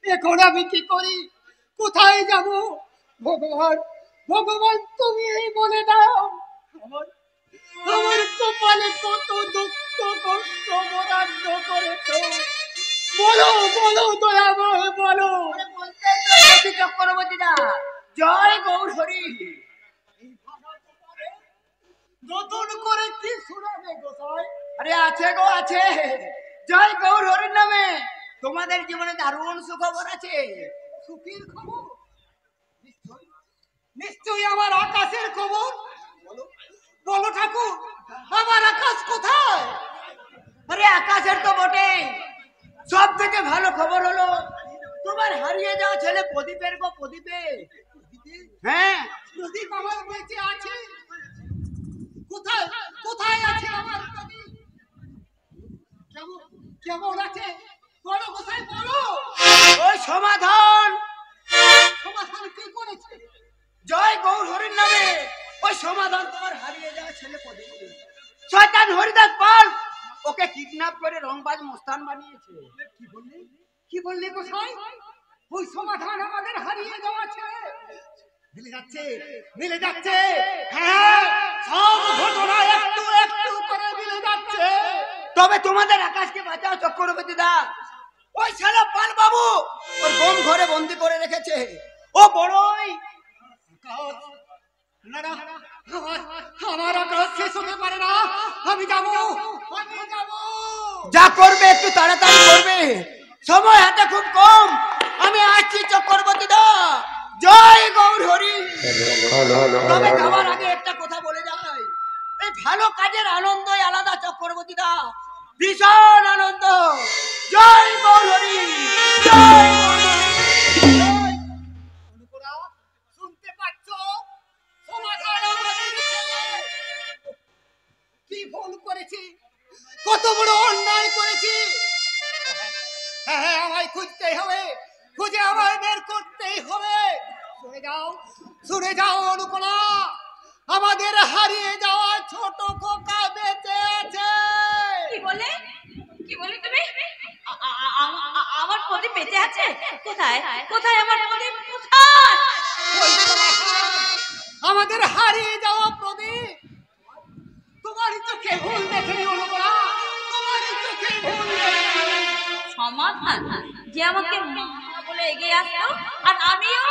এখন আমি কি করি, কোথায় যাব? ভগবান, ভগবান তুমি এই বলে দাও। আমার আমার কপালে কত দুঃখ কষ্ট বরাদ্দ করেছো, বলো বলো দয়াময় বলো। চক্রবর্তী দা, জয় গৌর হরি। নতুন করে কি শোনাবে গোসাই? আরে আছে গো আছে, জয় গৌর হরির নামে তোমাদের জীবনে দারুণ সুখবর আছে। সুখীর খবর? নিশ্চয়ই আমার আকাশের খবর। বলো বলো ঠাকুর, আমার আকাশ কোথায়? আরে আকাশের তো বটে, সব থেকে ভালো খবর হলো তোমার হারিয়ে যাওয়া ছেলে প্রদীপের গো, প্রদীপে। হ্যাঁ, প্রদীপ আমার বেঁচে আছে। কোথায় কোথায় আছে আমার প্রদীপ? কেমন কেমন আছে বলো গোসাই বলো। ওই সমাধান। সমাধান কি করেছে? জয় গৌর হরির নামে ওই সমাধান তোমার হারিয়ে যাওয়া ছেলে প্রদীপ, শয়তান হরিদাস পাল ওকে কিডন্যাপ করে রংবাজ মস্তান বানিয়েছে। কি বললি কি বললি গোসাই? ওই সমাধান আমাদের হারিয়ে যাওয়া ছেলে মিলে যাচ্ছে, মিলে যাচ্ছে। হ্যাঁ, সব ঘটনা একটু একটু করে মিলে যাচ্ছে। তবে তোমাদের আকাশকে বাঁচাও চক্রবর্তী দা। ওই শালা পাল বাবু ওর বোম ঘরে বন্দি করে রেখেছে। ও বড়ই না না, আমার আকাশ শেষ হতে পারে না। আমি যাবো, আমি যাবো। যা করবে একটু তাড়াতাড়ি করবে, সময় হাতে খুব কম। আমি আসছি চক্রবর্তী দা, জয় গৌর হরি। তবে যাওয়ার আগে একটা কথা বলে যাই, এই ভালো কাজের আনন্দই আলাদা চক্রবর্তী দা, ভীষণ আনন্দ। জয় গৌর হরি, জয় গৌর হরি। শুনতে পাচ্ছ? সমাধান আমাদের ছেলে। কি ভুল করেছি, কত বড় অন্যায় করেছি। হ্যাঁ হ্যাঁ, আমায় খুঁজতেই হবে, খুঁজে আমায় বের করতেই হবে। শুনে যাও, শুনে যাও অনুকূলা, আমাদের হারিয়ে যাওয়া ছোট খোকা বেঁচে আছে। কি বলে কি বলে তুমি? আমার প্রদীপ বেঁচে আছে? কোথায় কোথায় আমার প্রদীপ কোথায়? ওই সমাধান, আমাদের হারিয়ে যাওয়া প্রদীপ। তোমার চোখে ভুল দেখেনি অনুকূলা, তোমার চোখে ভুল দেখেনি। সমাধান যে আমাকে মা বলে এগিয়ে আসতো, আর আমিও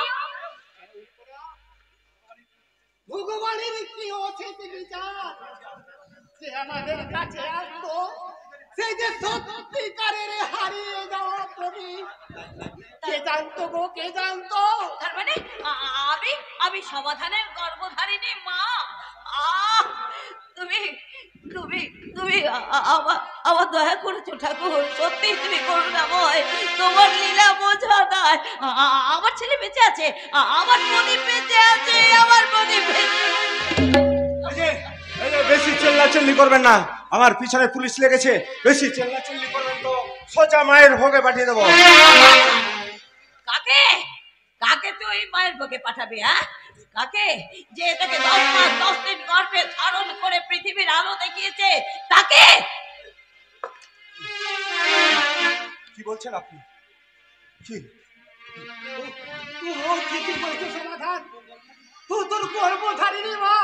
ভগবানের কি অসিত বিচার, সে আমাদের কাছে আসতো, সে যে সত্যিকারের হারিয়ে যাওয়া প্রদীপ। কে জানতো গো, কে জানতো? তার মানে আমি আমি সমাধানের গর্ভধারিণী মা। আহ, তুমি তুমি তুমি আমার দয়া করেছো ঠাকুর, সত্যি তুমি করুণাময়, তোমার লীলা বোঝা নাই। আমার ছেলে বেঁচে আছে, আমার প্রদীপ বেঁচে আছে, আমার প্রদীপ বেশি চেল্লাচিল্লি করবেন না, আমার পিছনে পুলিশ লেগেছে। বেশি চেল্লাচিল্লি করবেন তো সোজা মায়ের ভোগে পাঠিয়ে দেবো। কাকে কাকে তুই মায়ের ভোগে পাঠাবি? হ্যাঁ, কাকে? যে এটাকে 10 মাস 10 দিন গর্ভে ধারণ করে পৃথিবীর আলো দেখিয়েছে, তাকে? কি বলছেন আপনি? কি ও ঠিকই বলছো সমাধান, ও তোর গর্ভধারিণী মা।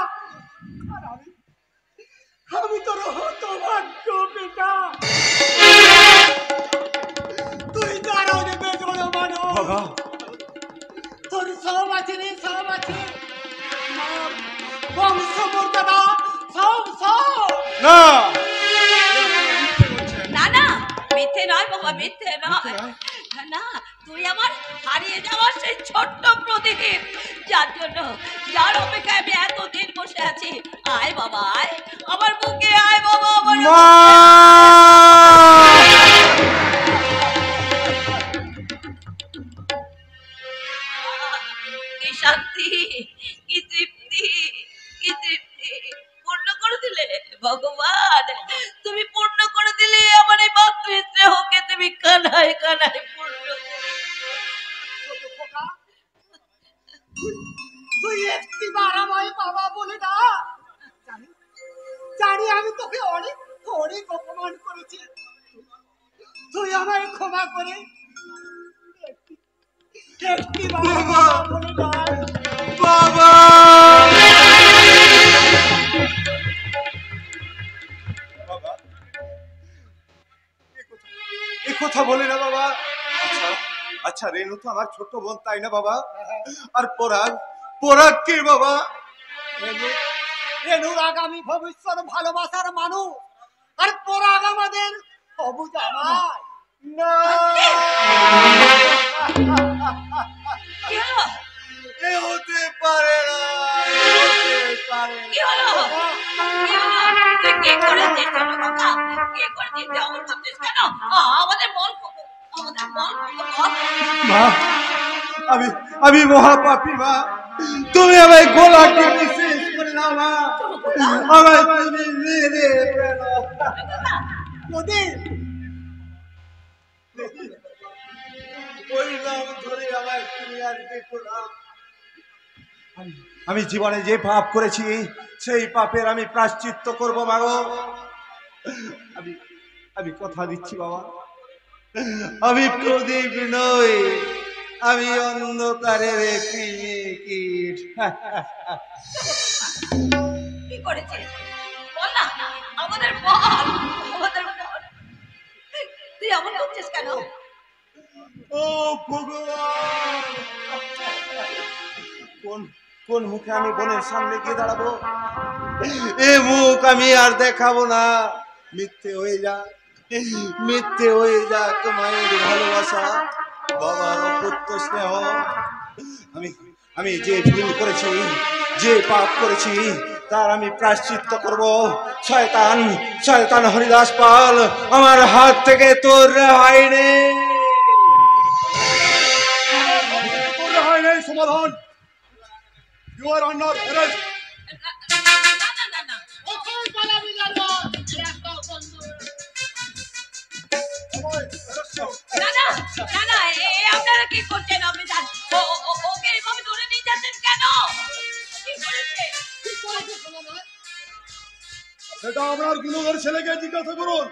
আর আমি তোর হতভাগ্য পিতা। তুই জানো যে বেজোড় মানুষ, বাবা? তোর সব আছে রে, সব আছে, নাম, বংশ মর্যাদা, সব সব। না না না, মিথ্যে নয় বাবা, মিথ্যে নয়। না, তুই আমার হারিয়ে যাওয়ার সেই ছোট্ট প্রদীপ, যার অপেক্ষায় আমি এতদিন বসে আছি। আয় বাবা আয়, আমার বুকে আয় বাবা, আমার মা! কি শান্তি, কি তৃপ্তি, কি তৃপ্তি। পূর্ণ করে দিলে ভগবান, তুমি পূর্ণ করে দিলে আমার এই মাতৃস্নেহকে, তুমি কানায় কানায় পূর্ণ। তুই একটিবার আমায় বাবা বলে না। জানি জানি আমি তোকে অনেক অনেক অপমান করেছি, তুই আমায় ক্ষমা করে একটি বাবা। বলে দাও। বাবা বাবা এ কথা বলে না বাবা। আচ্ছা আচ্ছা রেনু তো আমার ছোট বোন তাই না বাবা? আর পরাগ পরাগ কে বাবা? রেনুর আগামী ভবিষ্যৎ ভালোবাসার মানুষ, আর পরাগ আমাদের হবু জামাই। না কি হলো? এ হতে পারে না, এ হতে পারে কি না। হলো? কি হলো? তুই কি করেছিস ছোট কাকা? কি করেছিস? তুই এমন করছিস কেন? আমাদের বল আমাদের বল মা আমি আমি মহাপাপী মা, তুমি আমায় গোলা কেটে শেষ করে দাও মা, আমায় তুমি মেরে ফেলো। ওদের ওই নাম ধরে আমায় তুমি আর দেখো না। আমি জীবনে যে পাপ করেছি সেই পাপের আমি প্রায়শ্চিত্ত করবো মাগো। আমি আমি কথা দিচ্ছি বাবা, আমি প্রদীপ নই, আমি অন্ধকারের কীট। কি করেছিস? বল না, আমাদের বল, আমাদের বল। তুই এমন করছিস কেন? ও ভগবান, কোন কোন মুখে আমি বোনের সামনে গিয়ে দাঁড়াবো? এ মুখ আমি আর দেখাবো না। মিথ্যে হয়ে যাক, মিথ্যে হয়ে যাক মায়ের ভালোবাসা, বাবার অপুত্র স্নেহ। আমি আমি যে ভুল করেছি, যে পাপ করেছি তার আমি প্রায়শ্চিত্ত করব। শয়তান শয়তান হরিদাস পাল, আমার হাত থেকে তোর রেহাই নেই, তোর রেহাই নেই। সমাধান, ইউ আর আন্ডার অ্যারেস্ট। না না না না, ওখানে পালাবি না রে। না না না না, আপনারা কি করছেন? আপনি জান ওকে এইভাবে ধরে নিয়ে যাচ্ছেন কেন? কি করেছে? কি করেছে শোনা? সেটা আপনার গুণধর ছেলেকে জিজ্ঞাসা করুন।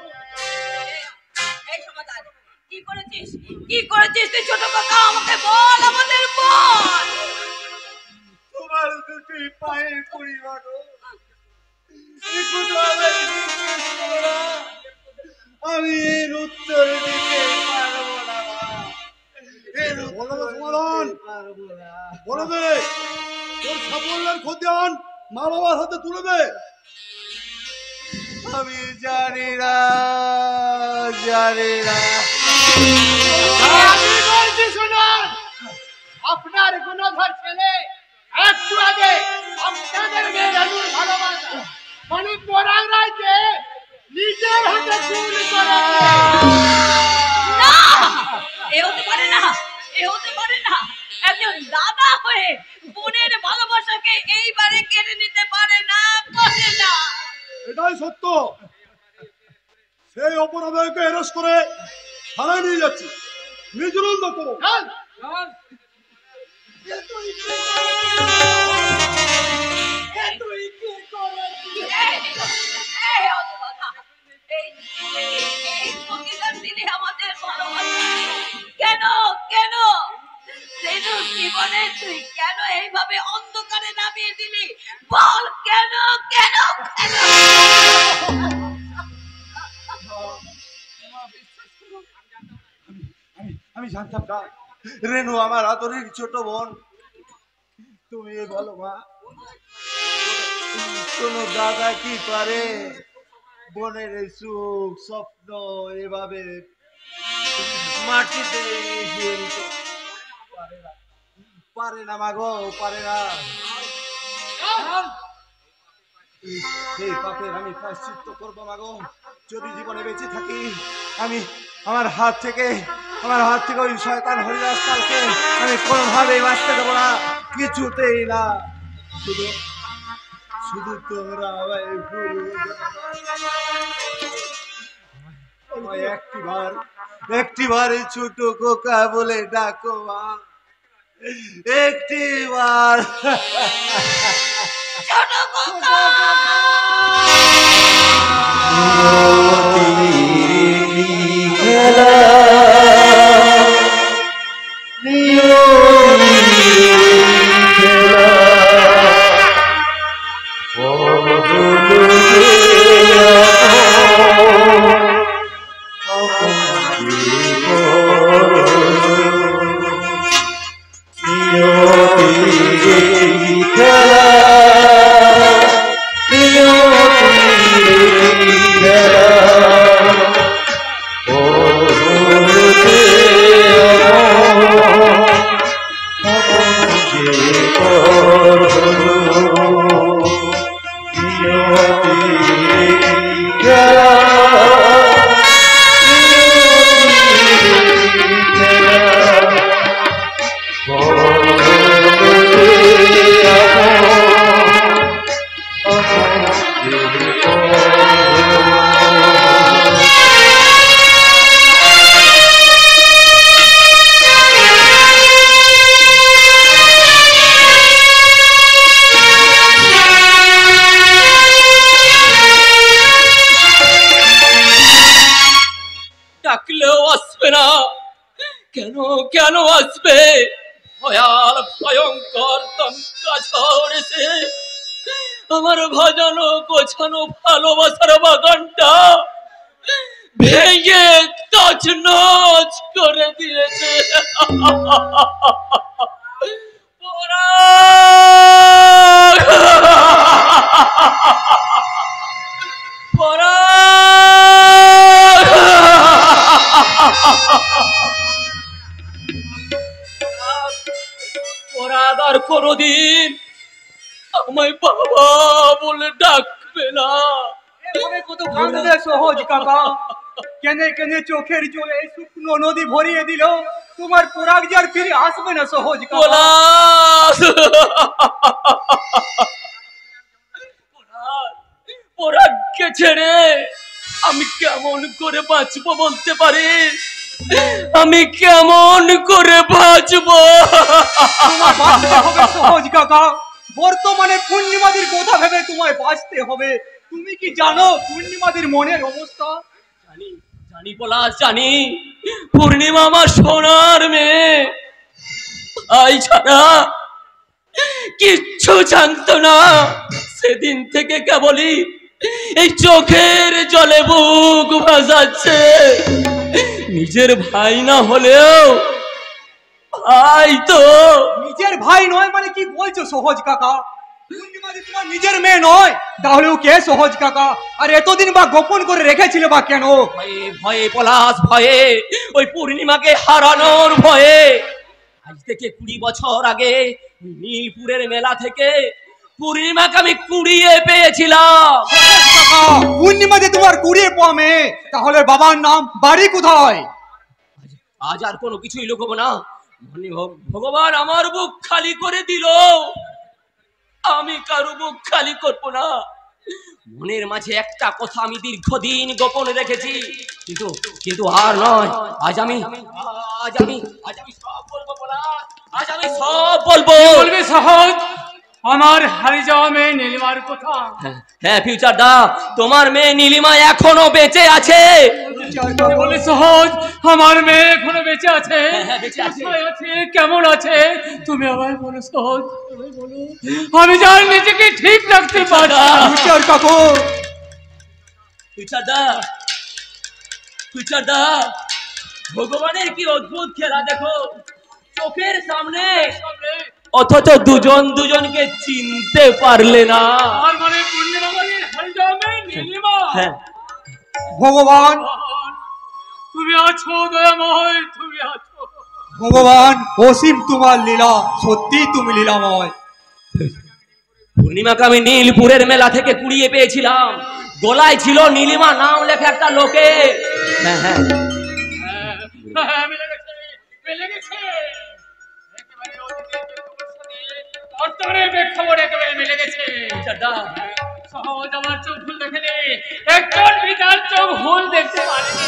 এই সমাধান, কি করেছিস? কি করেছিস তুই ছোট কাকা? আমাকে বল, আমাদের বল। তোমার দুটি পায়ে পড়ি মাগো, আমি এর উত্তর দিতে পারবো না, এর সমাধান পারবো না। বলে দে তোর সাফল্যের খতিয়ান মা বাবার হাতে তুলে দে। আমি জানি না, জানি না। আমি বলছি শুনুন, আপনার গুণধর ছেলে একটু আগে আপনাদের মেয়ে রেনুর ভালোবাসা মানে পরাগ রায়কে নিজের হাতে খুন করেছে। না, এ হতে পারে না, এ হতে পারে না। একজন দাদা হয়ে বোনের ভালোবাসাকে এইবারে কেড়ে নিতে পারে না, পারে না। এটাই সত্য। সেই অপরাধীকে অ্যারেস্ট করে থানায় নিয়ে যাচ্ছি। নিজরুল দত্ত, চল, এই অবস্থা, এই প্রতিদান দিলে আমাদের ভালোবাসা কেন কেন? রেনুর জীবনে তুই কেন এইভাবে অন্ধকারে নামিয়ে দিলি? বল কেন কেন কেন? আমি জানতাম না রেনু আমার আদরের ছোট বোন। তুমি বলো মা, কোন দাদা কি পারে বোনের সুখ স্বপ্ন এভাবে মাটিতে মিশিয়ে দিতে? পারে না মাগো, পারে না। এই পাপের আমি প্রায়শ্চিত্ত করবো মাগো। যদি জীবনে বেঁচে থাকি আমি আমার হাত থেকে ওই শয়তান হরিদাস পালকে আমি কোনোভাবেই বাঁচতে দেবো না, কিছুতেই না। শুধু শুধু তোমরা আমায় ভুল একটিবার ছোট কোকা বলে ডাকো মা, একটিবার। ছোট কাকা, খেলা ডাকলেও আসবে না কেন? কেন আসবে? ভয়াল ভয়ঙ্কর দমকা ঝড় এসে আমার ভাজানো গোছানো ভালোবাসার বাগানটা ভেঙে তছনছ করে দিয়েছে। পরাদার কোনদিন আমায় বাবা বলে ডাকবে না। কত কাঁদবে সহজ কাকা, কেনে কেনে চোখের জলে শুকনো নদী ভরিয়ে দিল, তোমার পরাগ যে আর ফিরে আসবে না সহজ কাকা। পরাগকে ছেড়ে আমি কেমন করে বাঁচবো বলতে পারিস? আমি কেমন করে বাঁচবো? সহজ কাকা, বর্তমানে পূর্ণিমাদির কথা ভেবে তোমায় বাঁচতে হবে। তুমি কি জানো পূর্ণিমাদির মনের অবস্থা? জানি জানি পলাশ, জানি। পূর্ণিমা আমার সোনার মেয়ে, ভাই ছাড়া কিচ্ছু জানতো না। সেদিন থেকে কেবলই এই চোখের জলে বুক ভাসাচ্ছে। নিজের ভাই না হলেও ভাই তো। নিজের ভাই নয় মানে কি বলছো সহজ কাকা? পূর্ণিমাদি তোমার নিজের মেয়ে নয়, তাহলেও কে সহজ কাকা? আর এতদিন বা গোপন করে রেখেছিল বা কেন? ভয়ে ভয়ে পলাশ, ভয়ে, ওই পূর্ণিমাকে হারানোর ভয়ে। আজ থেকে 20 বছর আগে নীলপুরের মেলা থেকে পূর্ণিমাকে আমি কুড়িয়ে পেয়েছিলাম। পূর্ণিমা যে তোমার কুড়িয়ে পাওয়া মেয়ে, তাহলে বাবার নাম, বাড়ি কোথায়? আজ আর কোনো কিছুই লুকোবো না। ভগবান আমার বুক খালি করে দিল, আমি কারো বুক খালি করবো না। মনের মাঝে একটা কথা আমি দীর্ঘদিন গোপন রেখেছি, কিন্তু আর নয়। আজ আমি সব বলবো পলাশ, আজ আমি সব বলবো। বলবে সহজ, আমার হারিয়ে যাওয়া মেয়ে নীলিমার কথা। হ্যাঁ ফিউচার দা, তোমার মেয়ে নীলিমা এখনো বেঁচে আছে। বলে সহজ, আমার মেয়ে এখনো বেঁচে আছে। হ্যাঁ, বেঁচে আছে। কেমন আছে তুমি আমায় বলো সহজ, বলো। আমি জান নিজেকে ঠিক রাখতে পারি। ফিউচার দা, ভগবানের কি অদ্ভুত খেলা দেখো। চোখের সামনে অথচ দুজন দুজনকে চিনতে পারলে না। আর মানে পূর্ণিমা মানে হারিয়ে যাওয়া মেয়ে নীলিমা। হ্যাঁ ভগবান তুমি আছো, দয়াময় তুমি আছো। ভগবান অসীম তোমার লীলা, সত্যি তুমি লীলাময়। পূর্ণিমাকে আমি নীলপুরের মেলা থেকে কুড়িয়ে পেয়েছিলাম। গলায় ছিল নীলিমা নাম লেখা একটা লোকে। হ্যাঁ হ্যাঁ মিলে গেছে। সহজ আমার চোখ ভুল দেখেনি, একজন বিচার চোখ ভুল দেখতে পারেনি।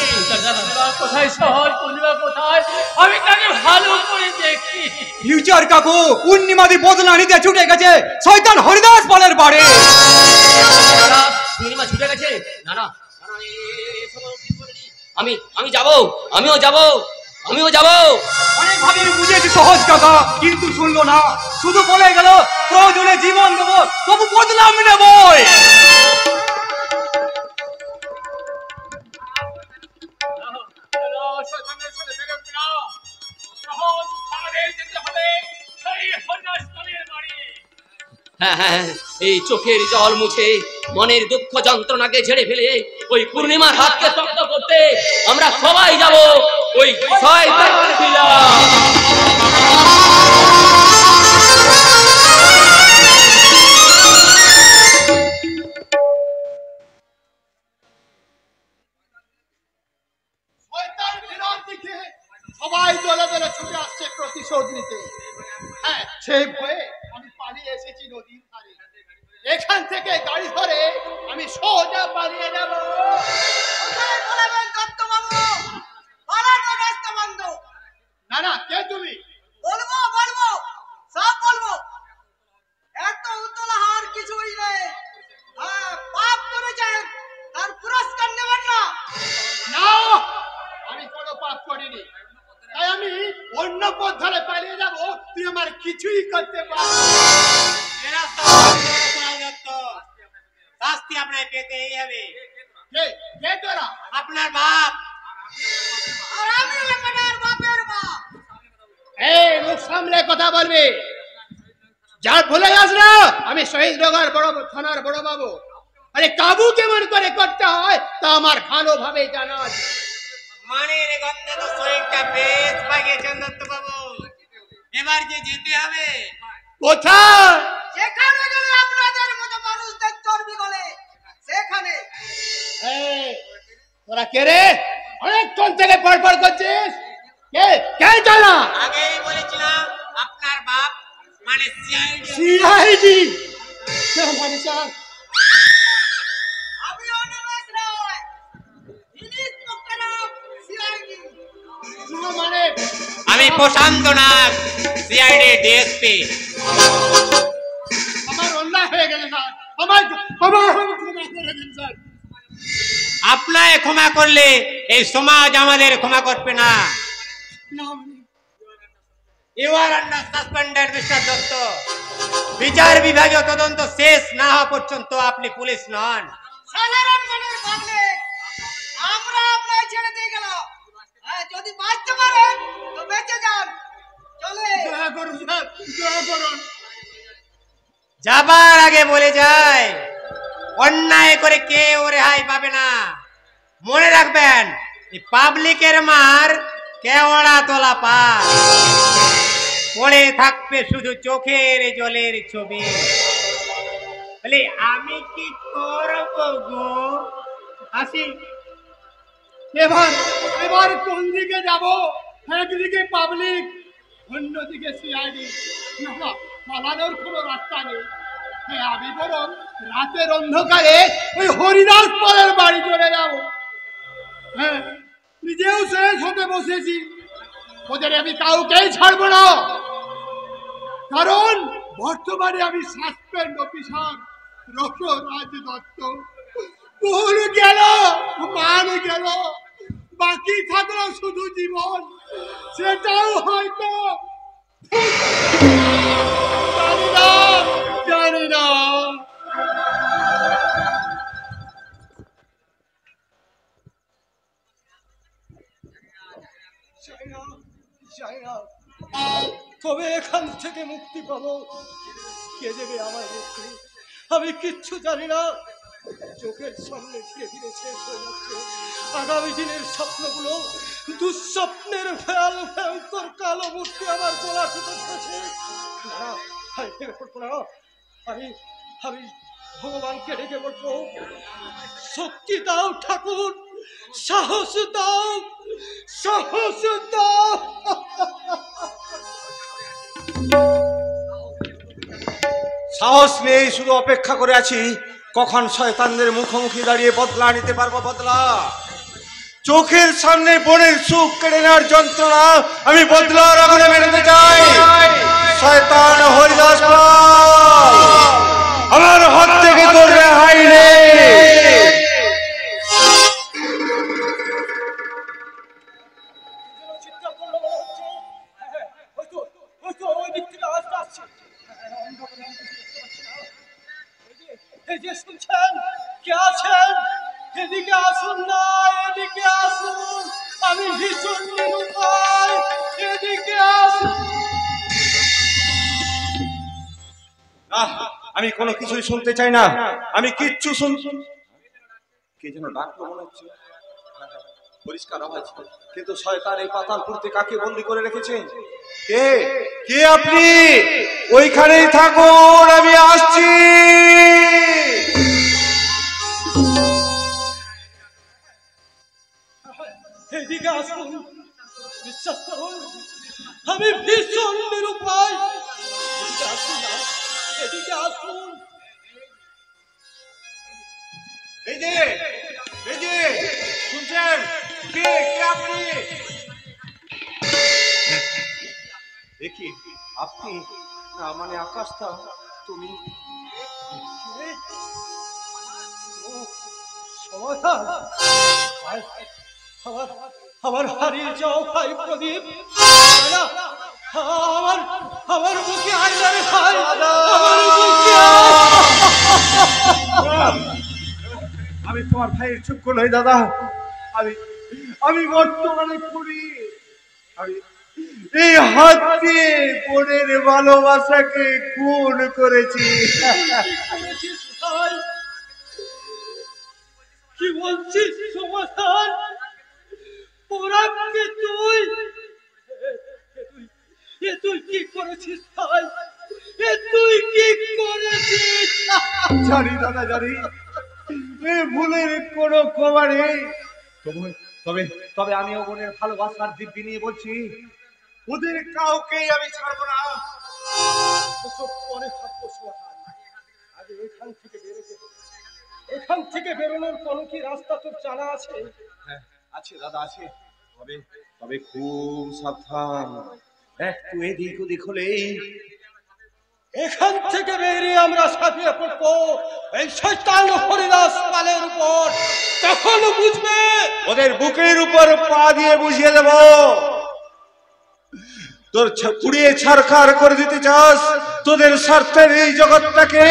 কোথায় সহজ, পূর্ণিমা কোথায়, আমি তাকে ভালো করে দেখি। ফিউচার কাকু, পূর্ণিমাদি বদলা নিতে ছুটে গেছে শয়তান হরিদাস পালের বাড়ি। পূর্ণিমা ছুটে গেছে? না না, আমি যাবো, আমিও যাবো। অনেক ভাবে বুঝেছি সহজ কাকা, কিন্তু শুনলো না। শুধু বলে গেল প্রয়োজনে জীবন দেবো, তবু বদলাম নেবই। হ্যাঁ হ্যাঁ, এই চোখের জল মুছে মনের দুঃখ যন্ত্রণাকে ঝেড়ে ফেলে ওই পূর্ণিমার হাতকে শক্ত করতে আমরা সবাই যাব ওই শয়তানের ভিলা। শোধ নিতে। হ্যাঁ, সেই ভয়ে আমি পালিয়ে এসেছি নদীর ধারে। এখান থেকে গাড়ি ধরে আমি সোজা পালিয়ে যাব। কোথায় পালাবেন দত্তবাবু? পালানোর রাস্তা বন্ধ। না না, কে তুমি? বলবো বলবো, সব বলবো। এত উতলা হওয়ার কিছুই নেই। হ্যাঁ, পাপ করেছেন, তার পুরস্কার নেবেন না। না, আমি কোনো পাপ করিনি, তাই আমি অন্য পথ ধরে পালিয়ে যাব। তুই আমার কিছুই করতে পারবি না। শাস্তি আপনাকে পেতেই হবে। কে তোরা? আপনার বাপ। আর আমি আপনার বাপের বাপ। এই, মুখ সামলে কথা বলবি। যার ভুলে যাস না, আমি শহীদ নগর বড় থানার বড় বাবু। আরে কাবু কেমন করে করতে হয় তা আমার ভালোভাবে জানা আছে। মানের গন্ধে তো শরীরটা বেশ পাকিয়েছেন দত্তবাবু। এবার যে যেতে হবে। কোথায়? যেখানে গেলে আপনাদের মতো মানুষদের চর্বি গলে সেখানে। এই, তোরা কে রে? অনেকক্ষণ থেকে পড়পড় করছিস। কে কে জানা? আগেই বলেছিলাম আপনার বাপ মানে সিআইডি। সিআইডি মানে স্যার? আমি অনিমেষ রায়, ইন্সপেক্টর অফ সিআইডি। মানে আমি প্রশান্ত নাগ, সিআইডি ডিএসপি। আমার অন্যায় হয়ে গেল স্যার। আমার ক্ষমা করে দিন স্যার। আপনাকে ক্ষমা করলে এই সমাজ আমাদের ক্ষমা করবে না। You are under suspended mister Dutta. বিচার বিভাগীয় তদন্ত শেষ না হওয়া পর্যন্ত আপনি পুলিশ নন। সাধারণ মানুষ ভাবলে আমরা আপনাকে ছেড়ে দিয়ে গেলাম। হ্যাঁ, যদি বাঁচতে পারেন তো বেঁচে যান। চলে দয়া করুন স্যার, দয়া করুন। যাবার আগে বলে যায়, অন্যায় করে কেউ রেহাই পাবে না। মনে রাখবেন, এই পাবলিকের মার কেওড়া তোলা পা। পড়ে থাকবে শুধু চোখের জলের ছবি। বলে আমি কি করব গো? আসি। এবার এবার কোন দিকে যাব? একদিকে পাবলিক, অন্যদিকে সিআইডি। না, পালানোর কোনো রাস্তা নেই। হ্যাঁ, আমি বরং রাতের অন্ধকারে ওই হরিদাস পালের বাড়ি চলে যাব। হ্যাঁ, নিজেও শেষ হতে বসেছি। ওদের আমি কাউকেই ছাড়বো না, কারণ বর্তমানে আমি সাসপেন্ড অফিসার রঘুরাজ দত্ত। ভুল গেল, মান গেল, বাকি থাকলো শুধু জীবন। সেটাও হয়তো জানি না, জানি না। কবে এখান থেকে মুক্তি পাবো? কে দেবে আমায় মুক্তি? আমি কিচ্ছু জানি না। চোখের সামনে ধীরে ধীরে শেষ হয়ে যাচ্ছে আগামী দিনের স্বপ্নগুলো। দুঃস্বপ্নের ভয়ঙ্কর কালো মূর্তি আমার গলা টিপে ধরেছে। না, আমি ভেঙে পড়বো না। আমি আমি ভগবানকে ডেকে বলবো, শক্তি দাও ঠাকুর, সাহস দাও, সাহস দাও। সাহস নেই, শুধু অপেক্ষা করে আছি কখন শয়তানদের মুখোমুখি দাঁড়িয়ে বদলা নিতে পারবো। বদলা, চোখের সামনে বোনের সুখ কেড়ে নেওয়ার যন্ত্রণা আমি বদলার আগুনে মেটাতে চাই। শয়তান হরিদাস পাল, আমার হাত থেকে তোর রেহাই নেই। শুনছেন? কে আছেন? এদিকে আসুন না, এদিকে আসুন। আমি ভীষণ নিরুপায়, এদিকে আসুন। আমি কোনো কিছুই শুনতে চাই না, আমি কিচ্ছু কে যেন ডাকলো মনে হচ্ছে, পরিষ্কার আওয়াজ। কিন্তু শয়তান এই পাতালপুরতে কাকে বন্দি করে রেখেছেন? কে কে আপনি? ওইখানেই থাকুন, আমি আসছি। এদিকে আসুন, বিশ্বাস করুন আমি ভীষণ নিরুপায়। এদিকে আসুন না, এদিকে আসুন। এই যে শুনছেন? কে আপনি? দেখি আপনি না, মানে আকাশটা, তুমি সমাধান। আমার হারিয়ে যাও ভাই প্রদীপ। আমার বুকে আইনারে ভাই, আমার বুকে আমি তোমার ভাইয়ের চক্ষু নই দাদা। আমি বর্তমানে করি, আমি এই হাত দিয়ে বোনের ভালোবাসাকে খুন করেছি। কি বলছিস সমাধান? পোড়াকে তুই কি করেছিস ভাই? তুই কি করেছিস? জানি দাদা, জানি ভুলের কোনো ক্ষমা নেই। তবে আমি বোনের ভালোবাসার দিব্যি নিয়ে বলছি, ওদের কাউকেই আমি ছাড়বো না। পরে ভাববো সমাধান। আগে এখান থেকে বেরোনোর কোনো কি রাস্তা তোর জানা আছে? হ্যাঁ আছে দাদা, আছে। তবে খুব সাবধান, একটু এদিক ওদিক হলেই এখান থেকে বেরিয়ে আমরা ছাপিয়ে পড়বো এই শয়তান হরিদাস পালের উপর। তখন বুঝবে। ওদের বুকের উপর পা দিয়ে বুঝিয়ে দেব। তোর পুড়িয়ে ছারখার করে দিতে চাস তোদের স্বার্থের এই জগৎটাকে?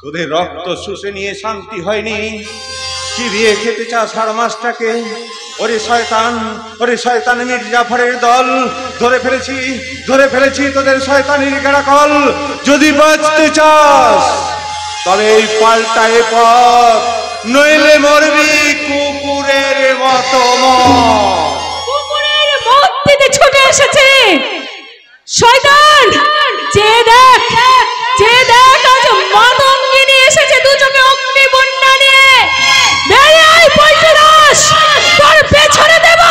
তোদের রক্ত শুষে নিয়ে শান্তি হয়নি, চিবিয়ে খেতে চাস হাড় মাসটাকে। ওরে শয়তান মির্জাফরের দল, ধরে ফেলেছি তোদের শয়তানির গেড়াকল। যদি বাঁচতে চাস তবে এই পাল্টায় পথ, নইলে মরবি কুকুরের মতো মত। কুকুরের মত দিতে ছুটে এসেছে শয়তান। যে দেখ আজ মাতঙ্গিনী এসেছে দু চোখে অগ্নি বন্যা নিয়ে। বেরিয়ে আয় পল্টুদাস, তোর পেছনে দেব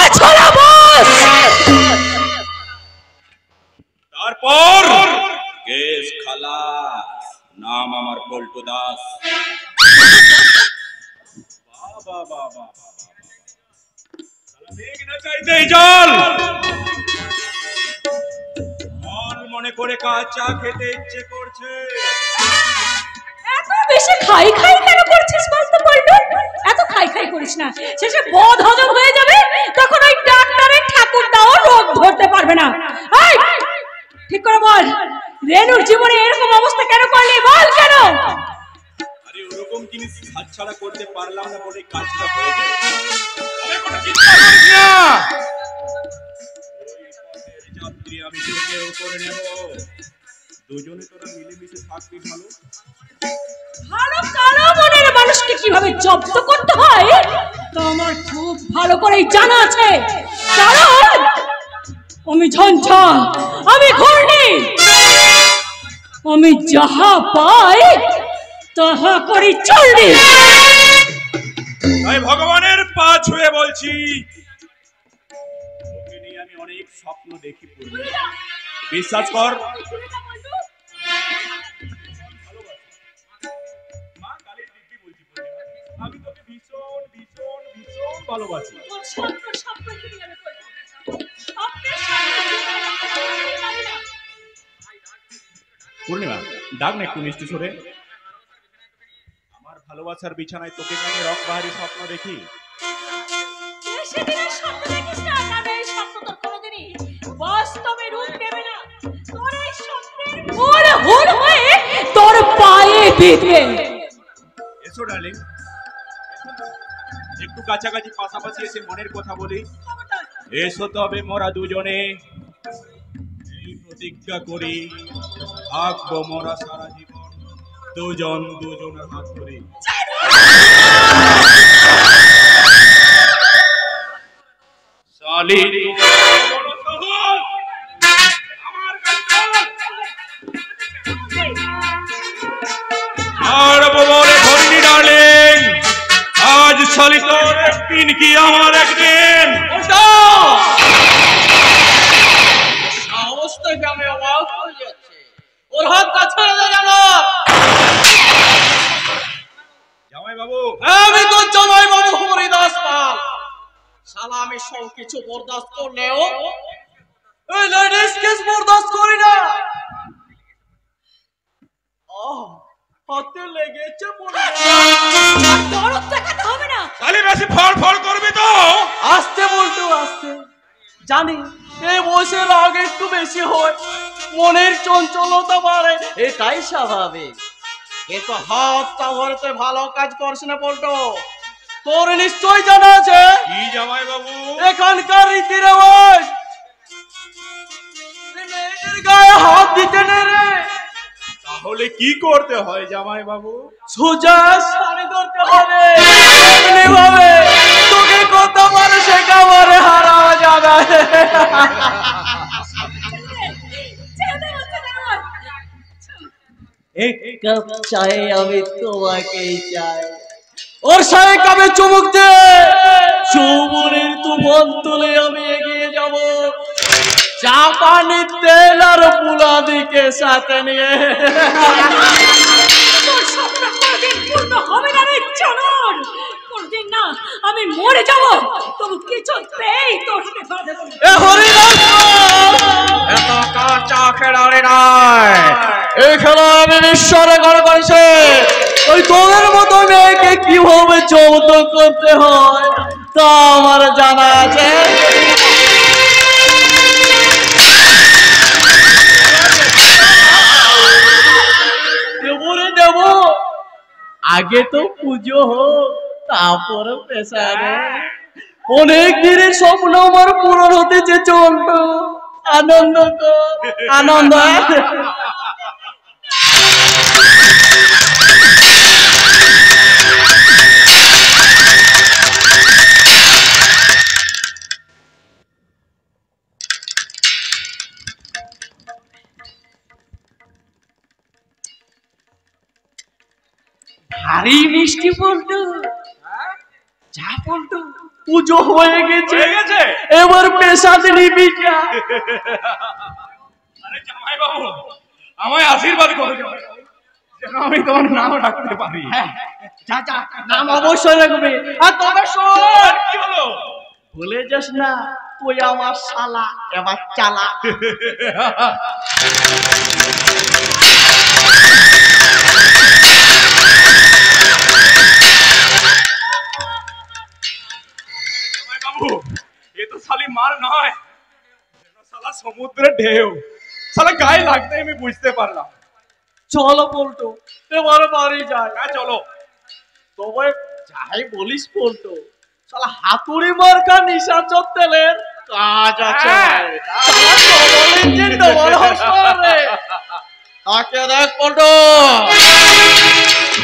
আছড়া বস। তারপর কেস খালাস। নাম আমার পল্টু দাস। চাইতেই জল মনে করে কাঁচা খেতে ইচ্ছে করছে। এত বেশি খাই কেন করছিস বলতো পল্টু? এত খাই করিস না, শেষে বদ হজম হয়ে যাবে। তখন ওই ডাক্তারের ঠাকুরদাও রোগ ধরতে পারবে না। এই ঠিক করে বল, রেনুর জীবনে এরকম অবস্থা কেন করলি? বল কেন? আরে ওরকম জিনিস হাতছাড়া করতে পারলাম না বলে কাজটা হয়ে গেল। আরে কোনো চিন্তা করিস না, যাত্রী আমি তোকে উপরে নেব। দুজনে তোরা মিলেমিশে থাকবি। ভালো কালো মনের মানুষকে কিভাবে জব্দ করতে হয় তা আমার খুব ভালো করেই জানা আছে। কারণ আমি ঝঞ্ঝা, আমি ঘূর্ণি, আমি যাহা পাই তাহা করি চলনি। তাই ভগবানের পা ছুঁয়ে বলছি, ওকে নিয়ে আমি অনেক স্বপ্ন দেখি। বিশ্বাস কর, মা কালীর দিব্যি বলছি, আমি তোকে ভীষণ ভীষণ ভীষণ ভালোবাসি। পূর্ণিমা ডাক না একটু মিষ্টি সুরে। আমার ভালোবাসার বিছানায় তোকে নিয়ে রকবাহারি স্বপ্ন দেখি। বাস্তবে রূপ নেবে না, তোর এই স্বপ্নের মূল হুল হয়ে তোর পায়ে বিঁধবে। এসো ডার্লিং, একটু কাছাকাছি পাশাপাশি এসে মনের কথা বলি। এসো তবে মোরা দুজনে এই প্রতিজ্ঞা করি, থাকবো মোরা সারা জীবন দুজনের হাত ধরে। শালি আর বলে ধরিনি ডার্লিং, আজ শালি তোর একদিন কি আমার একদিন। ওর হাতটা ছেড়ে দে জানো। জামাই বাবু, আমি তো জামাই বাবু হরিদাস পাল। শালা আমি সব কিছু বরদাস্ত করলেও এই লেডিস কেস বরদাস্ত করি না। হাতে লেগেছে বলে দরদ দেখাতে হবে না। তাহলে বেশি ফড় করবি তো। আস্তে বলতো আস্তে, জানি এই বয়সে রাগ একটু বেশি হয়, মনের চঞ্চলতা বাড়ে, এটাই স্বাভাবিক। কিন্তু হাতটা ভরতে ভালো কাজ করছ না বলতো। তোর নিশ্চয় জানা আছে কি জামাই বাবু? এখানকার রীতি রেওয়াজ মেয়েদের গায়ে হাত দিতে নেই রে। তাহলে কি করতে হয় জামাই বাবু? সোজা শাড়ি ধরতে হবে, এমনি ভাবে তোকে কত মারে শেখাবারে হারাও যাবে। এক কাপ চাই আমি তোমাকেই চাই। ওর সাথে কাপে চুমুক দে, চুমুরের তুফান তুলে আমি এগিয়ে যাব, চা পানি তেল আর পুলা দিকে সাথে নিয়ে। হবে না রে চলন, কোনদিন না আমি মরে যাব, তবু কিছুতেই তোর সাথে ধরা দেব না। এ হরিদাস এত কাঁচা খেলাড়ি নয়, এই খেলা আমি বিশ্বরে গড় করেছে। ওই তোদের মতো মেয়েকে কিভাবে যৌতুক করতে হয় তা আমার জানা আছে। দেব, আগে তো পুজো হোক, তারপর পেশারে। অনেক দিনের স্বপ্ন আমার পূরণ হতেছে চলতো। আনন্দ কর, আনন্দ। ভারী মিষ্টি বলতো, যা বলতো পুজো হয়ে গেছে, এবার পেশাতে নিবি যা। আরে জামাই বাবু, আমায় আশীর্বাদ করো যেন আমি তোমার নাম রাখতে পারি। যা যা, নাম অবশ্যই রাখবে। আর তবে শোন, কি হলো? ভুলে যাস না তুই আমার শালা, এবার চালা। এ তো শালি মাল নয়, শালা সমুদ্রের ঢেউ। শালা গায়ে লাগতে আমি বুঝতে পারলাম। চলো বলতো এবার বাড়ি যায়। হ্যাঁ চলো। তবে যাই বলিস বলতো, শালা হাতুড়ি মার্কা নিশাচর তেলের কাজ আছে। শালা double engine double horse power রে। তাকে দেখ বলতো,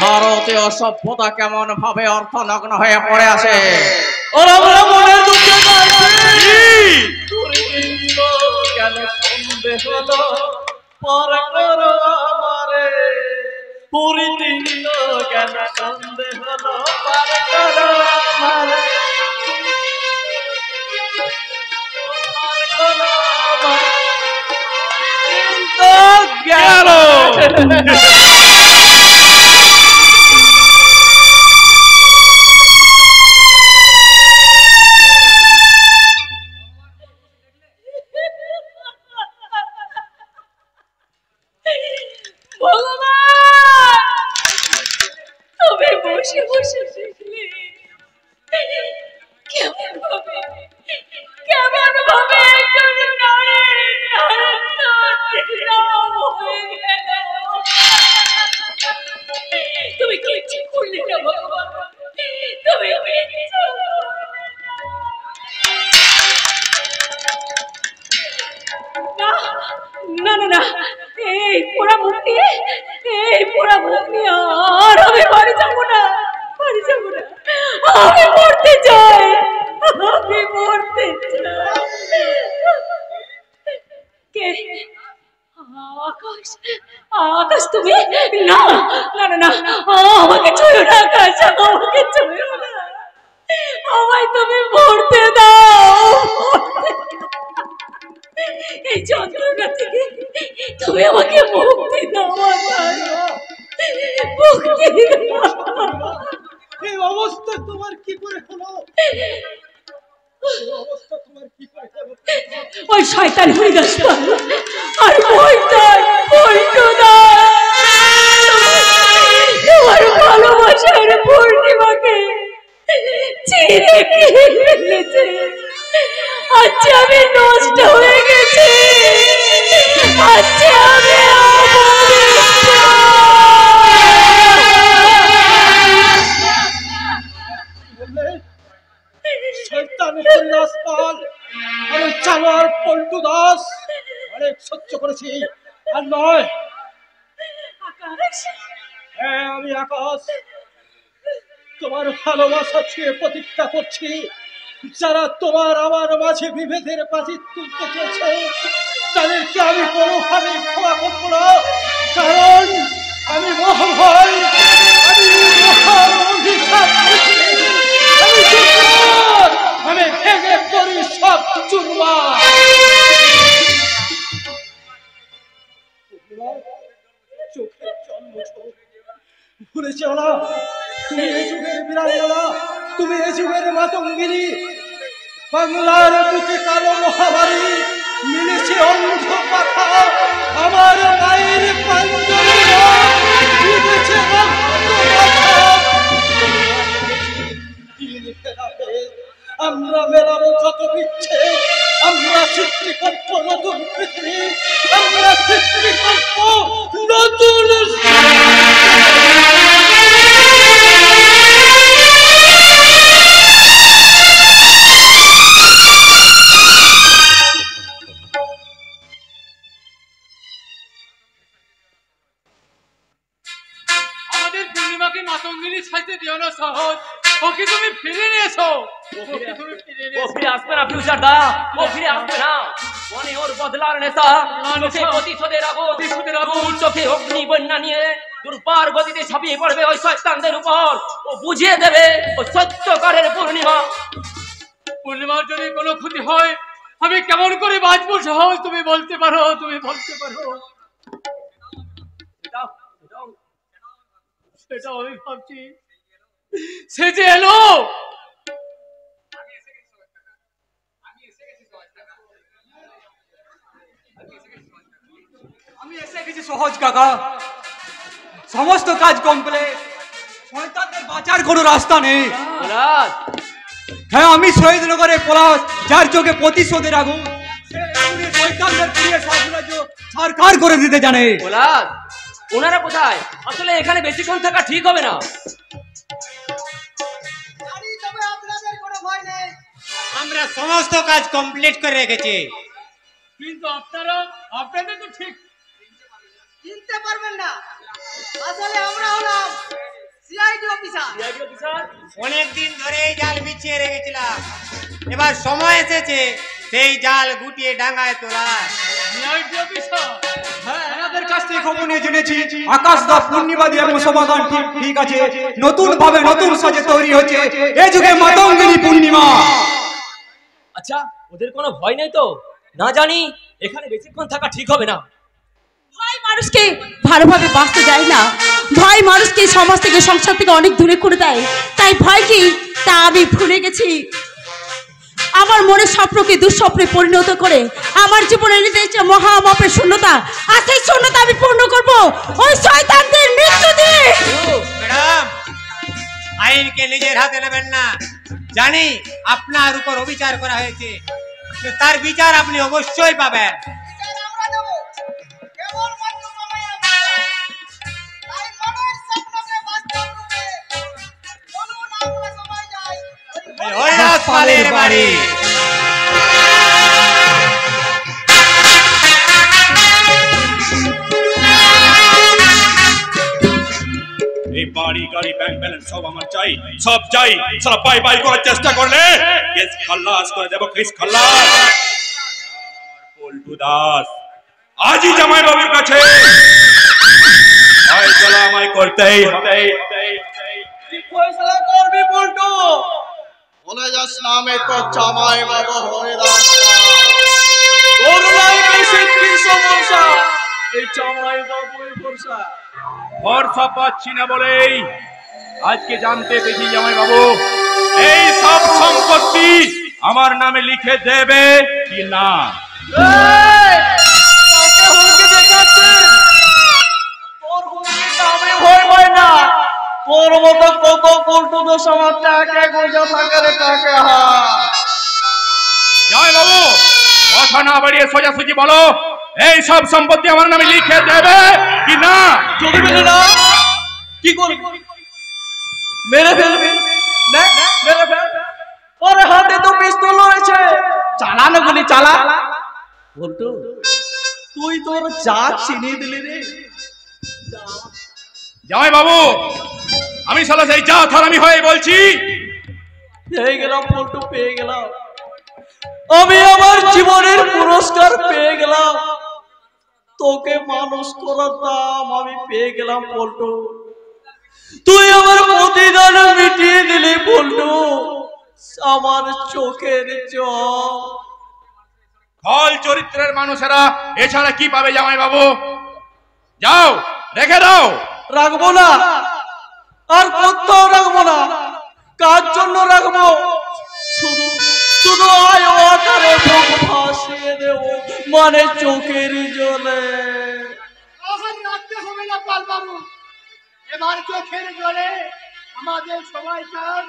ভারতীয় সভ্যতা কেমন ভাবে অর্থনগ্ন হয়ে পড়ে আছে। ওর আমরা মনের দুঃখে গাইছি, কেন সন্দেহ হলো পর করো আমারে, পুরি দিল কেন সন্দেহ হলো পর করো আমারে, পর করো আমারে। গেল তুমি বসে বসে দেখলে কেমন ভাবে একজন তুমি কিচ্ছু করলে না ভগবান, তুমি না না না, এই পোড়া মুখ নিয়ে আর আমি বাড়ি যাবো না, আমি মরতে চাই। কে? আকাশ তুমি? না না না না, আমাকে ছুঁয়ো না আকাশ, আমাকে ছুঁয়ো না, আমায় তুমি মরতে দাও। এই যন্ত্রণা থেকে তুমি আমাকে মুক্তি দাও মুক্তি দাও। এই অবস্থা তোমার কি করে হলো? অবস্থা তোমার কি করে হলো? ওই শয়তান হরিদাস আর তোমার ভালোবাসার পূর্ণিমাকে ছিঁড়ে খেয়ে ফেলেছে। আজ আমি নষ্ট হয়ে গেছি। আজ আমি পল্টু দাস অনেক সহ্য করেছি, আর নয়। হ্যাঁ, আমি আকাশ তোমার ভালোবাসা ছুঁয়ে প্রতিজ্ঞা করছি, যারা তোমার আমার মাঝে বিভেদের প্রাচীর তুলতে চেয়েছে তাদেরকে আমি কোনোভাবে ক্ষমা করবো না। কারণ আমি মহাভয়, আমি মহান অভিশাপ, আমি ভেঙে করি সব চুরমার। চোখের জল মুছো, ভুলে যেও না তুমি এই যুগের বীরাঙ্গনা, তুমি এই যুগের মাতঙ্গিনী। বাংলার বুকে কালো মহামারী মিলেছে অন্ধ পাখা, আমার মায়ের পাঞ্জরিরা মিলেছে রক্ত পাখা। আমরা মেলাবো যত বিচ্ছেদ, আমরা সৃষ্টি করবো নতুন পৃথিবী, আমরা সৃষ্টি করবো নতুন। আমাদের পূর্ণিমাকে মাতঙ্গিনী সাইতে দিও না সহজ, ওকে তুমি ফিরে নিয়েছো। ও ফিরে আসবে না ফিউচার দা, ও ফিরে আসবে না। মনে ওর বদলার নেশা, চোখে প্রতিশোধের আগুন, চোখে অগ্নি বন্যা নিয়ে দুর্বার গতিতে ঝাঁপিয়ে পড়বে ওই শয়তানদের উপর। ও বুঝিয়ে দেবে ওই সত্যকারের পূর্ণিমা। পূর্ণিমার যদি কোনো ক্ষতি হয় আমি কেমন করে বাঁচবো সহজ? তুমি বলতে পারো, তুমি বলতে পারো। সেটা আমি ভাবছি। সে যে এলো, আমি এসে গেছি সহজ কাকা, সমস্ত কাজ কমপ্লিট। শয়তানদের বাঁচার কোনো রাস্তা নেই। হ্যাঁ, আমি শহীদনগরে পলাশ, যার চোখে প্রতিশোধের আগুন, শয়তানদের পুড়িয়ে সাম্রাজ্য ছারখার করে দিতে জানে। ওনারা কোথায়? আসলে এখানে বেশিক্ষণ থাকা ঠিক হবে না। আমরা সমস্ত কাজ কমপ্লিট করে রেখেছি। কিন্তু আপনাদের তো ঠিক চিনতে পারবেন না, আসলে আমরা হলাম সিআইডি অফিসার। অনেকদিন ধরে এই জাল বিছিয়ে রেখেছিলাম, এবার সময় এসেছে সেই জাল গুটিয়ে ডাঙায় তোলা। হ্যাঁ, আমাদের কাছ থেকে খবর নিয়ে জেনেছি আকাশ দা পূর্ণিমাদি এবং সমাধান ঠিক আছে। নতুন ভাবে নতুন সাজে তৈরি হচ্ছে এই যুগে মাতঙ্গিনী পূর্ণিমা। আচ্ছা, ওদের কোনো ভয় নেই তো? না জানি এখানে বেশিক্ষণ থাকা ঠিক হবে না। ভয় মানুষকে ভালোভাবে বাঁচতে দেয় না, ভয় মানুষকে সমাজ থেকে সংসার থেকে অনেক দূরে করে দেয়। তাই ভয় কি তা আমি ভুলে গেছি। আমার মনের স্বপ্নকে দুঃস্বপ্নে পরিণত করে আমার জীবনে নিতে মহামাপের শূন্যতা, আর সেই শূন্যতা আমি পূর্ণ করবো ওই শয়তানদের মৃত্যু দিয়ে। ম্যাডাম, আইনকে নিজের হাতে নেবেন না। জানি আপনার উপর অবিচার করা হয়েছে, তার বিচার আপনি অবশ্যই পাবেন। হরিদাস পালের বাড়ি। এই বাড়ি গাড়ি ব্যাংক ব্যালেন্স সব আমার চাই, সব চাই। সারা বাই বাই করার চেষ্টা করলে কেস খালাস করে দেব, কেস খালাস। পল্টু দাস আজই জামাই বাবুর কাছে ফয়সালা আমায় করতেই হবে। ফয়সালা করবি পল্টু? বলে যাস না আমি তো জামাই বাবু হরিদাস। করুন এই চামড়ায় বাবুই ভরসা। ভরসা পাচ্ছি না বলেই আজকে জানতে পেরেছি জামাই বাবু এই সব সম্পত্তি আমার নামে লিখে দেবে কি না। তোর মতো কত পল্টু দোষ আমার টাকা গোজা থাকার টাকা। জামাই বাবু কথা না বাড়িয়ে সোজাসুজি বলো এই সব সম্পত্তি আমার নামে লিখে দেবে কি না। যদি মেলে না কি করবি? মেরে ফেলবি? মেরে ফেল। ওর হাতে তো পিস্তল রয়েছে, চালানো গুলি চালা। বলতো তুই তোর জাত চিনিয়ে দিলি রে। জামাই বাবু আমি শালা সেই জাত হারামি হয়ে বলছি। পেয়ে গেলাম পল্টু, পেয়ে গেলাম। আমি আমার জীবনের পুরস্কার পেয়ে গেলাম। তোকে মানুষ করার দাম আমি পেয়ে গেলাম পল্টু। তুই আমার প্রতিদান মিটিয়ে দিলি পল্টু। আমার চোখের জল। ফল চরিত্রের মানুষেরা এছাড়া কি পাবে জামাই বাবু? যাও রেখে দাও। রাখবো না, আর কোথাও রাখবো না। কার জন্য রাখবো? শুধু শুধু আয় ওয়াটারে বুক ভাসিয়ে দেবো, মানে চোখের জলে। আর রাখতে হবে না পাল বাবু, এবার চোখের জলে আমাদের সবাইকার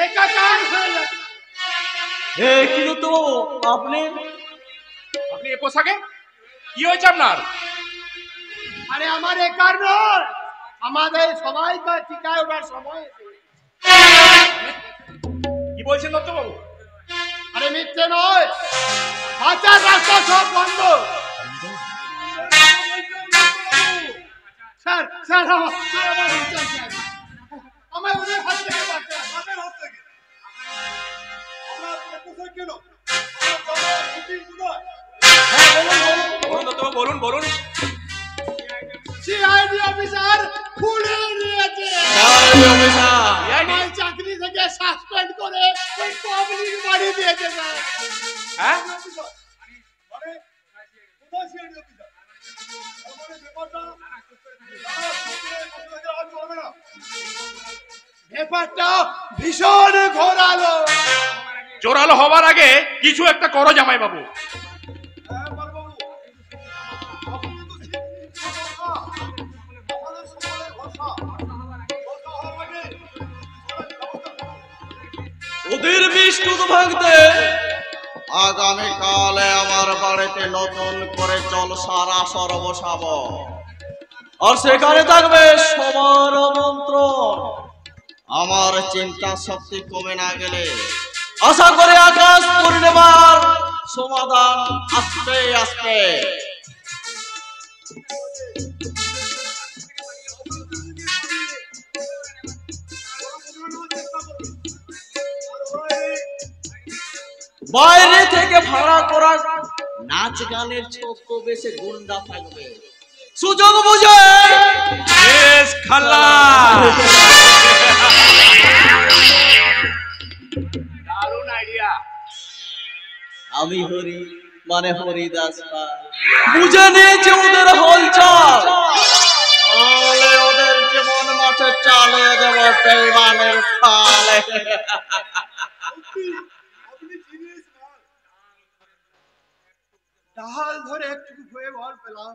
একাকার হয়ে যাবে। কি তো আপনি আপনি এ পোশাকে কি হয়েছে আপনার? আরে আমার একার নয়, আমাদের সবাইকার টিকায় ওঠার সময় এসেছে। কি বলছেন দত্তবাবু? আরে মিথ্যে নয়, বাঁচার রাস্তা সব বন্ধ। স্যার স্যার আমার ওদের হাত থেকে বাঁচান। হাতের হাত থেকে বলুন বলুন। সিআইডি অফিসার খুলে নিয়েছে। আমার চাকরি থেকে সাসপেন্ড করে ওই পাবলিক বাড়ি দিয়েছে স্যার। হ্যাঁ ব্যাপারটা ভীষণ ঘোরালো। জোরালো হবার আগে কিছু একটা করো জামাই বাবু। ওদের বিষ টুকু ভাঙতে আগামীকালে আমার বাড়িতে নতুন করে জলসার আসর বসাবো, আর সেখানে থাকবে সবার আমন্ত্রণ। আমার চিন্তা শক্তি কমে না গেলে আশা করে আকাশ পূর্ণিমার সমাধান আসবে আসবে। বাইরে থেকে ভাড়া করা নাচ গানের ছোট্ট বেশে গুন্ডা থাকবে, সুযোগ বুঝে দারুণ আইডিয়া। আমি হরি মানে হরিদাস বুঝে নিয়েছি ওদের হলচাল। ওদের জীবন মাঠে চালিয়ে দেব বেঈমানের ফালে। ঢাল ধরে একটু ভয়ে ভর পেলাম,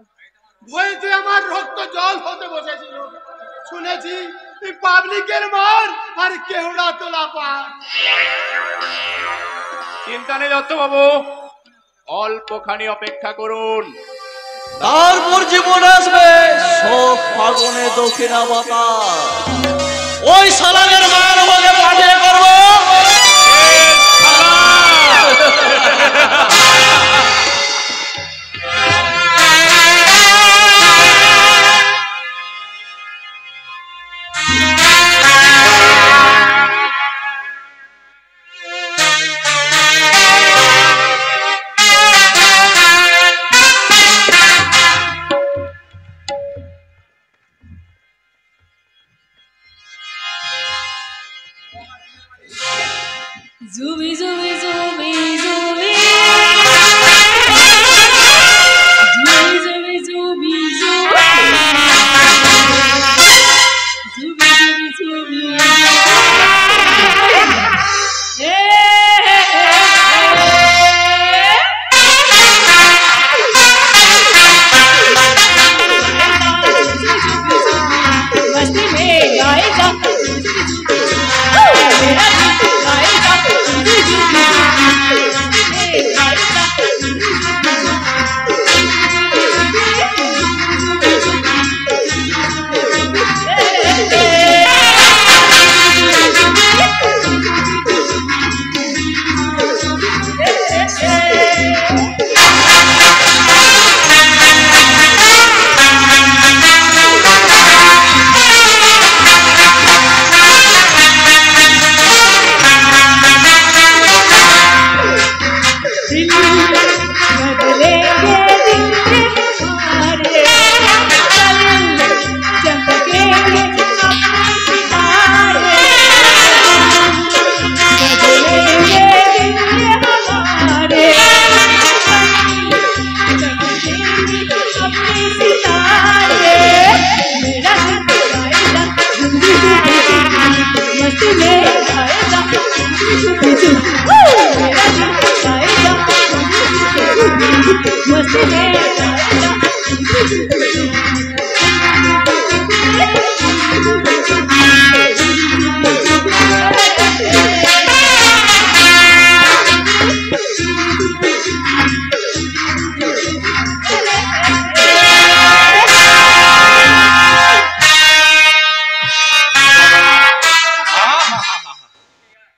ভয়েতে আমার রক্ত জল হতে বসেছিল। শুনেছি এই পাবলিকের মার আর কেওড়া তোলা পার। চিন্তা নেই দত্তবাবু, অল্পখানি অপেক্ষা করুন। তারপর জীবন আসবে শোক ফাগুনে দক্ষিণা বাতাস। ওই সালামের মায়ের মধ্যে পাঠিয়ে করবো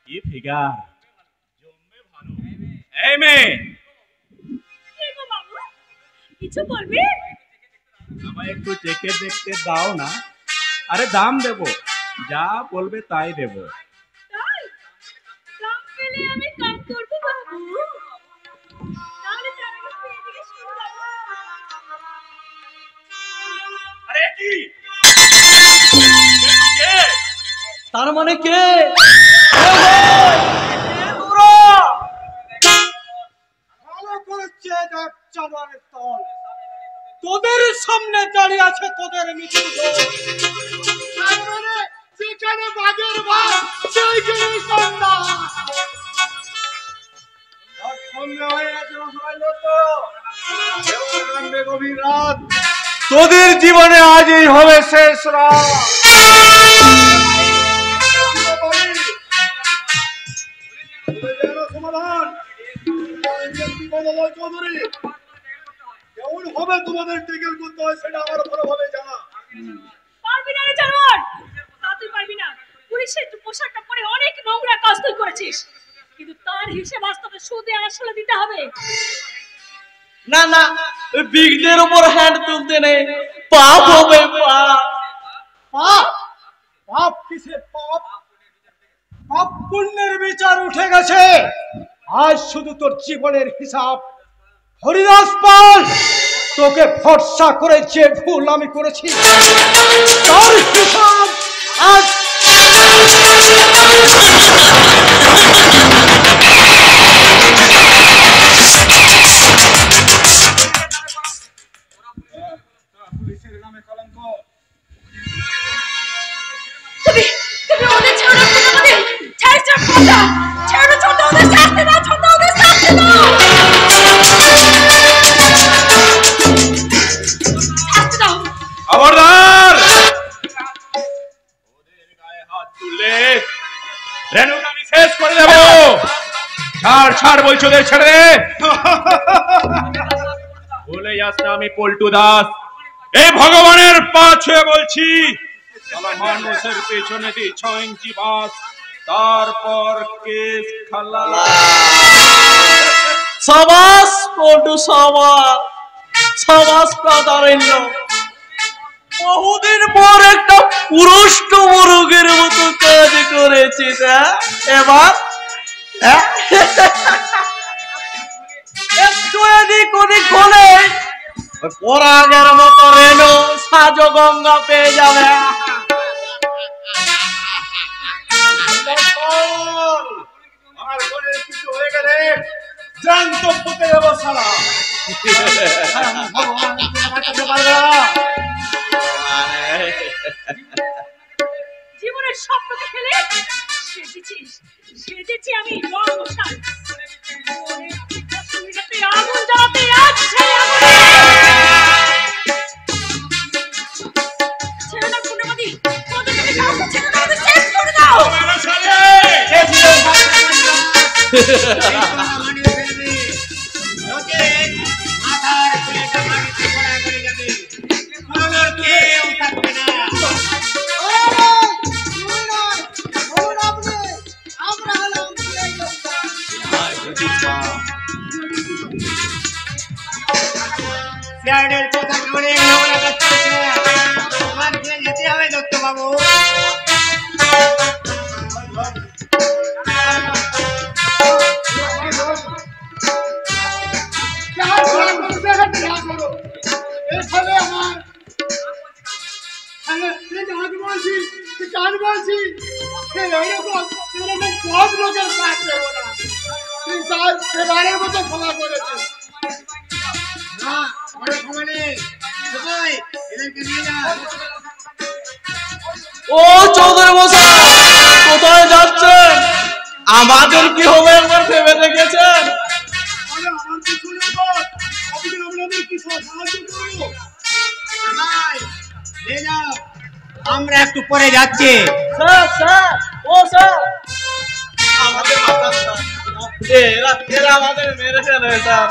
কি ফিগার, এই মেয়ে কিছু বলবি? আমায় একটু চেখে দেখতে দাও না। আরে দাম দেবো, যা বলবে তাই দেবো। তাই কাম পেলে আমি কাম করবো বাবু। তাহলে জানাবো তুই এদিকে শুরু বাবু। আরে কি তার মানে কে? ভালো করেছে দেখ জানোয়ারের দল, তোদের সামনে দাঁড়িয়ে আছে তোদের মৃত্যু। যেখানে বাঘের ভাগ সেইখানে সন্ধ্যা। গভীর রাত, তোদের জীবনে আজই হবে শেষ রাত। সমাধান চৌধুরী, কেমন হবে তোমাদের টিকেল করতে হয় সেটা আমার ভালোভাবে জানা। পারবি না রে জানোয়ার, তা তুই পারবি না। পুলিশের পোশাকটা পরে অনেক নোংরা কাজ তুই করেছিস, কিন্তু তার হিসেব বাস্তবে সুদে আসলে দিতে হবে। না না, বিগদের উপর হ্যান্ড তুলতে নেই, পাপ হবে পাপ। পাপ? পাপ কিসের পাপ? পাপ পুণ্যের বিচার উঠে গেছে, আজ শুধু তোর জীবনের হিসাব। হরিদাস পাল, তোকে ভরসা করে যে ভুল আমি করেছি তার হিসাব আজ। পুলিশের নামে কলঙ্ক। তুমি ওদের ছেড়ে দাও, আমাদের ছেড়ে দাও, ছেড়ে দাও, ওদের শাস্তি দাও, ওদের শাস্তি দাও, শাস্তি দাও। খবরদার, ওদের গায়ে হাত তুললে রেণুকে আমি শেষ করে দেব। ছাড় ছাড় বলছো, ওদের ছেড়ে দে। বলে যাস না আমি পল্টু দাস, এই ভগবানের পা ছুঁয়ে বলছি, মানুষের পেছনে দিই 6 ইঞ্চি বাস, তারপর কেস খালাস। সবাস পটু, সবাস সবাস প্রাধান্য। বহুদিন পর একটা পুরুষ্ট মুরগের মতো কাজ করেছিস। এবার একটু এদিক ওদিক হলে পরাগের মতো রেণু সাজো গঙ্গা পেয়ে যাবে। আমার ঘরে কিছু হয়ে গেলে জ্যান্ত পুঁতে দেবো শালা। ভগবান বাঁচাতে পারবে না। জীবনের স্বপ্নকে ফেলে সেজেছি আমি রংমশাল। আগুন জ্বালাতে যাচ্ছে, ছেড়ে দাও পূর্ণমতি, তোমাদের থেকে কাউকে ছেড়ে দাও, ওদের শেষ করে দাও। মাথার প্লেটটা মাটিতে পড়া করে যাবে, পুরোনোর কেউ থাকবে না। সিআইডির কথা অনেক নোংরা কাজ করছে, তোমার দিয়ে যেতে হবে দত্ত বাবু। ও চৌধুরী মশাই, কোথায় যাচ্ছেন? আমাদের কি হবে একবার ভেবে দেখেছেন? ভাই, নিয়ে যাও। আমরা একটু পরে যাচ্ছি। স্যার স্যার ও স্যার আমাদের বাঁচান স্যার। এরা আমাদের মেরে ফেলে স্যার।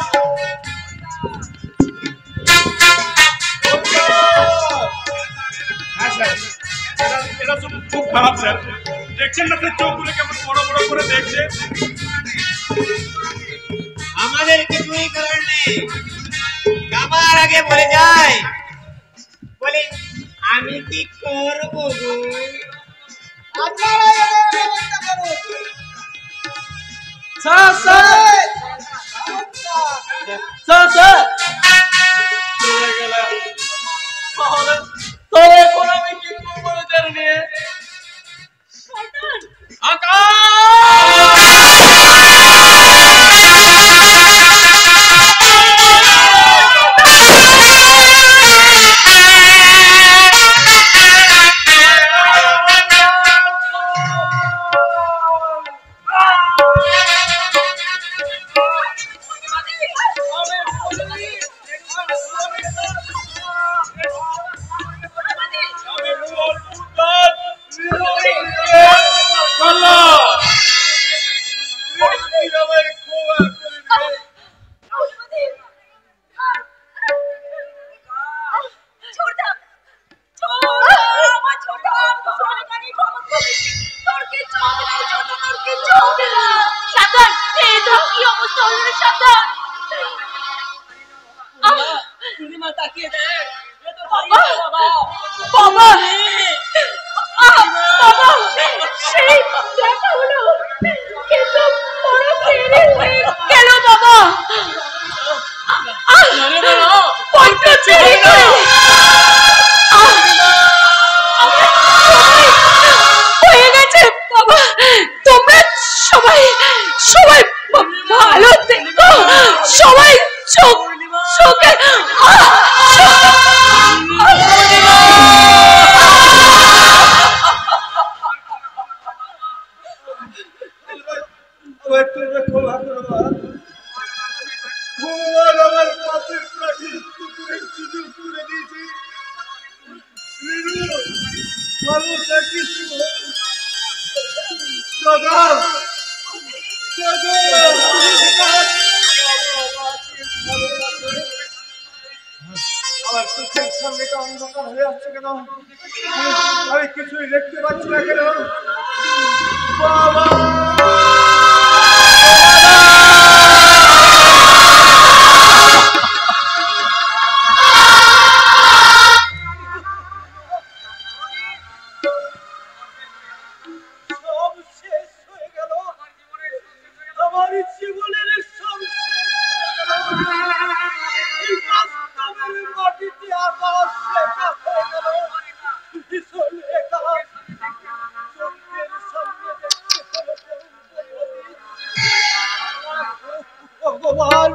হ্যাঁ স্যার, এরা সব খুব খারাপ স্যার। দেখছেন না স্যার, চোখগুলো কেমন বড় বড় করে দেখছে। আমাদের কিছুই করার নেই। যাবার আগে বলে যাই, বলি আমি কি করবো গো? স্যার স্যার স্যার স্যার চলে গেলাম। তবে এখন আমি কি করবো এদের নিয়ে? আমার চোখের সামনেটা অন্ধকার হয়ে আসছে কেন? আমি কিছুই দেখতে পাচ্ছি না কেন? বাবা! সব শেষ হয়ে গেল, আমার জীবনের সব শেষ হয়ে গেল। এই বাস্তবের মাটিতে আকাশ লেখা হয়ে গেল, ভীষণ একা। চোখের সামনে দেখতে হলো ভগবান,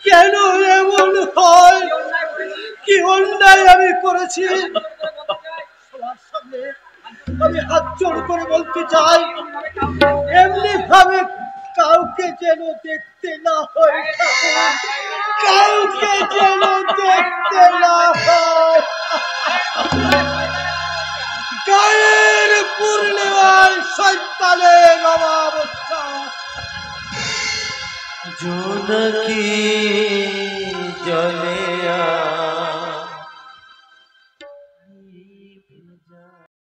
কেন এমন হয়? কি অন্যায় আমি করেছি? সবার সামনে আমি হাত জোড় করে বলতে চাই, এমনি ভাবে কাউকে যেন দেখতে না হয়, কাউকে যেন দেখতে না হয়। গায়ের পূর্ণিমায় সন্তানের অমাবস্যা, জোনাকি জলে